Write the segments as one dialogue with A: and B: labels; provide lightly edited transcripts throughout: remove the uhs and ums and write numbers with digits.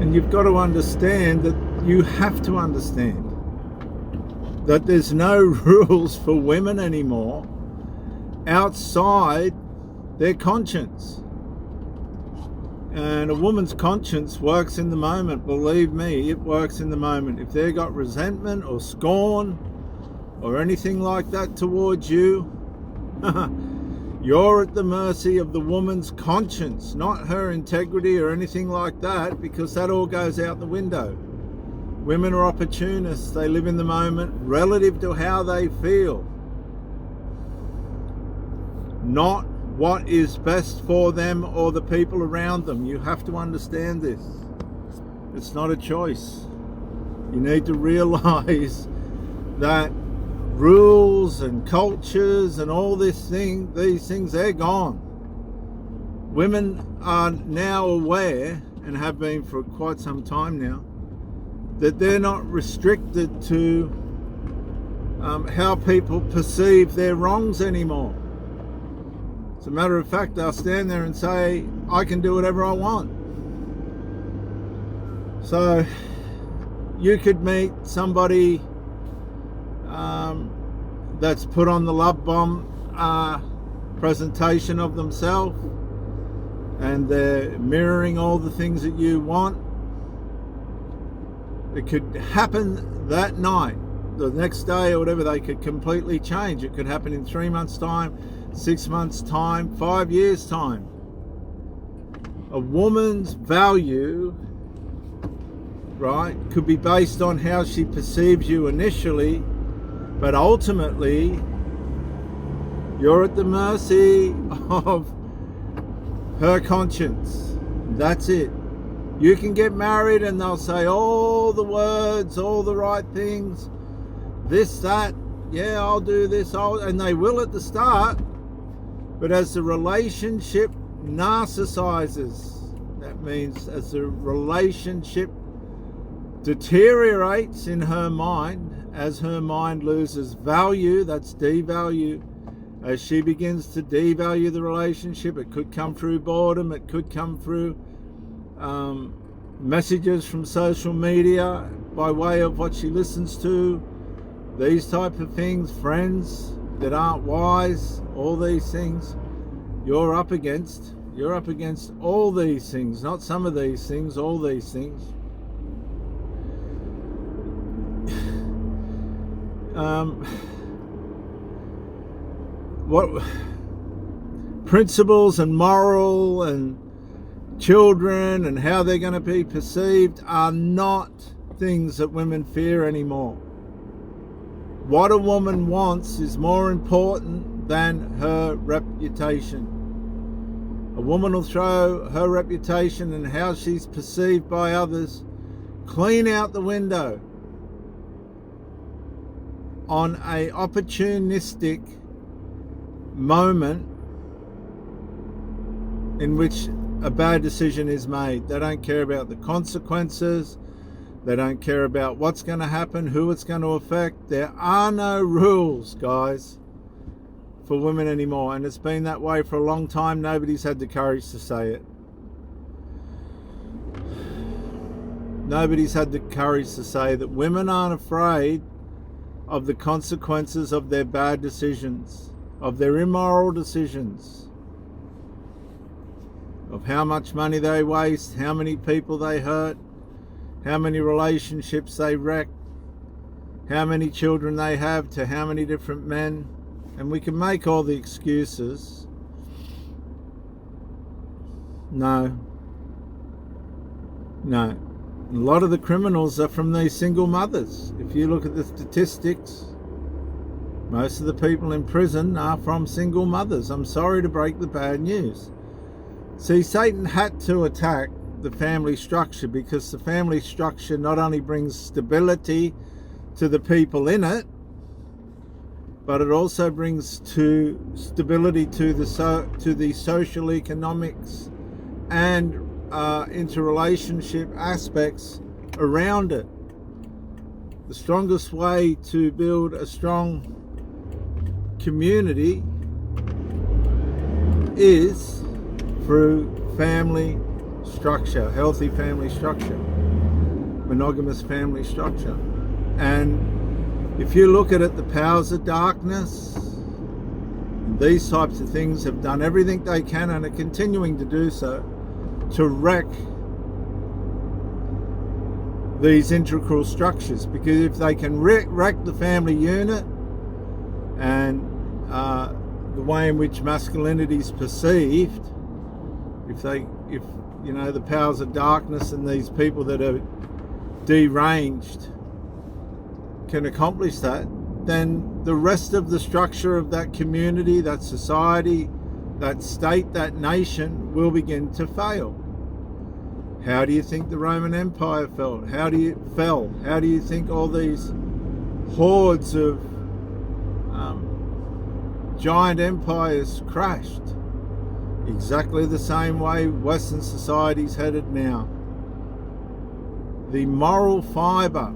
A: And you've got to understand that you have to understand that there's no rules for women anymore outside their conscience. And a woman's conscience works in the moment. Believe me, it works in the moment. If they've got resentment or scorn or anything like that towards you, you're at the mercy of the woman's conscience, not her integrity or anything like that, because that all goes out the window. Women are opportunists. They live in the moment relative to how they feel, not what is best for them or the people around them. You have to understand this. It's not a choice. You need to realize that rules and cultures and all these things, they're gone. Women are now aware, and have been for quite some time now, that they're not restricted to how people perceive their wrongs anymore. As a matter of fact, they'll stand there and say, I can do whatever I want. So you could meet somebody that's put on the love bomb presentation of themselves, and they're mirroring all the things that you want. It could happen that night, the next day or whatever. They could completely change. It could happen in 3 months' time, 6 months' time, 5 years' time. A woman's value, right, could be based on how she perceives you initially, but ultimately you're at the mercy of her conscience. That's it. You can get married and they'll say all the words, all the right things, this, that, yeah, I'll do this, and they will at the start. But as the relationship narcissizes, that means as the relationship deteriorates in her mind, as her mind loses value, that's devalue, as she begins to devalue the relationship, it could come through boredom, it could come through messages from social media by way of what she listens to, these type of things, friends that aren't wise, all these things. You're up against all these things, not some of these things, all these things. What principles and moral and children and how they're going to be perceived are not things that women fear anymore. What a woman wants is more important than her reputation. A woman will throw her reputation and how she's perceived by others clean out the window on a opportunistic moment in which a bad decision is made. They don't care about the consequences. They don't care about what's going to happen, who it's going to affect. There are no rules, guys, for women anymore. And it's been that way for a long time. Nobody's had the courage to say it. Nobody's had the courage to say that women aren't afraid of the consequences of their bad decisions, of their immoral decisions, of how much money they waste, how many people they hurt, how many relationships they wreck, how many children they have to how many different men. And we can make all the excuses. No. A lot of the criminals are from these single mothers. If you look at the statistics, most of the people in prison are from single mothers. I'm sorry to break the bad news. See, Satan had to attack the family structure because the family structure not only brings stability to the people in it, but it also brings stability to the social economics and interrelationship aspects around it. The strongest way to build a strong community is through family structure, healthy family structure. monogamous family structure. And if you look at it, the powers of darkness, these types of things have done everything they can and are continuing to do so to wreck these integral structures, because if they can wreck the family unit and the way in which masculinity is perceived, if you know, the powers of darkness and these people that are deranged can accomplish that, then the rest of the structure of that community, that society, that state, that nation will begin to fail. How do you think the Roman Empire fell? How do you think all these hordes of giant empires crashed? Exactly the same way Western society's headed now. The moral fibre,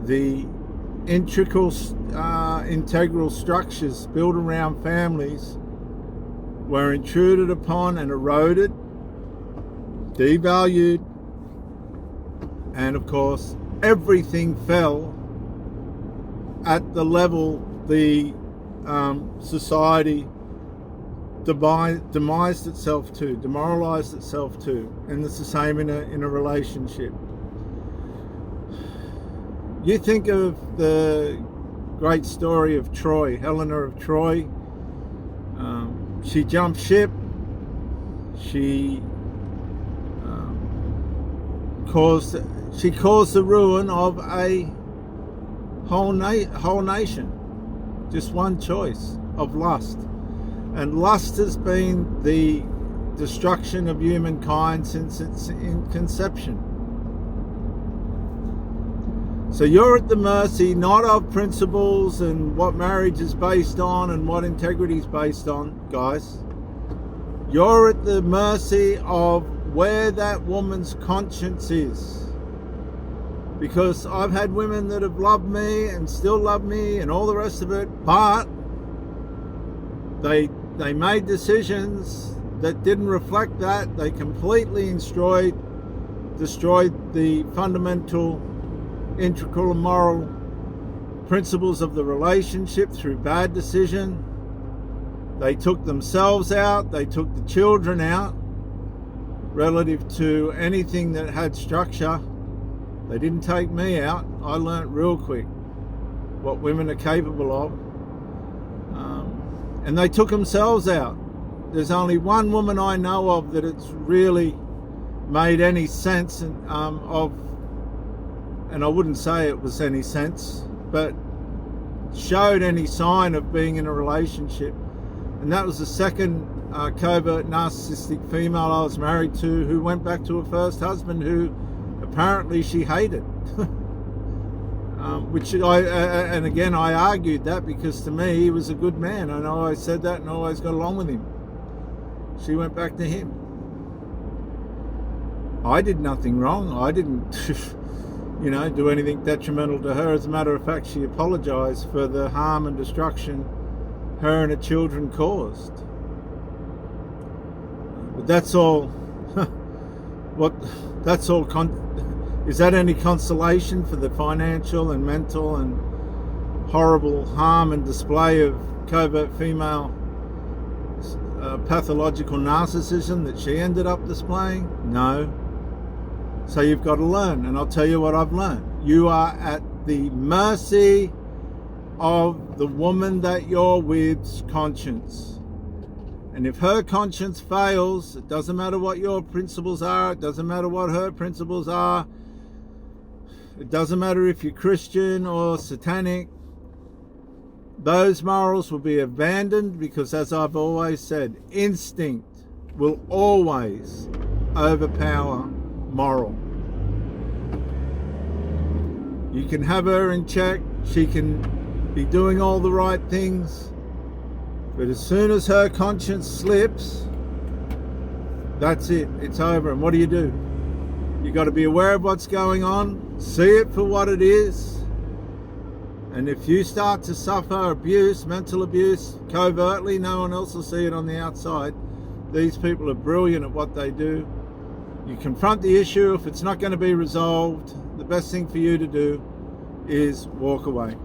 A: the integral structures built around families were intruded upon and eroded, devalued, and of course everything fell at the level the society demised itself to, demoralized itself to. And it's the same in a relationship. You think of the great story of Troy, Helena of Troy. She jumped ship. She caused the ruin of a whole nation. Just one choice of lust. And lust has been the destruction of humankind since its conception. So you're at the mercy not of principles and what marriage is based on and what integrity is based on, guys. You're at the mercy of where that woman's conscience is. Because I've had women that have loved me and still love me and all the rest of it, but they made decisions that didn't reflect that. They completely destroyed the fundamental, integral and moral principles of the relationship through bad decision. They took themselves out. They took the children out relative to anything that had structure. They didn't take me out. I learnt real quick what women are capable of. And they took themselves out. There's only one woman I know of that it's really made any sense of, and I wouldn't say it was any sense, but showed any sign of being in a relationship. And that was the second covert narcissistic female I was married to, who went back to her first husband, who apparently she hated. And again, I argued that because to me, he was a good man. And I always said that and I always got along with him. She went back to him. I did nothing wrong. I didn't, do anything detrimental to her. As a matter of fact, she apologized for the harm and destruction her and her children caused. But that's all. Is that any consolation for the financial and mental and horrible harm and display of covert female pathological narcissism that she ended up displaying? No. So you've got to learn, and I'll tell you what I've learned. You are at the mercy of the woman that you're with's conscience. And if her conscience fails, it doesn't matter what your principles are, it doesn't matter what her principles are, it doesn't matter if you're Christian or satanic, those morals will be abandoned, because as I've always said, instinct will always overpower moral. You can have her in check, she can be doing all the right things, but as soon as her conscience slips, that's it, it's over. And what do? You got to be aware of what's going on, see it for what it is, and if you start to suffer abuse, mental abuse, covertly, no one else will see it on the outside. These people are brilliant at what they do. You confront the issue. If it's not going to be resolved, the best thing for you to do is walk away.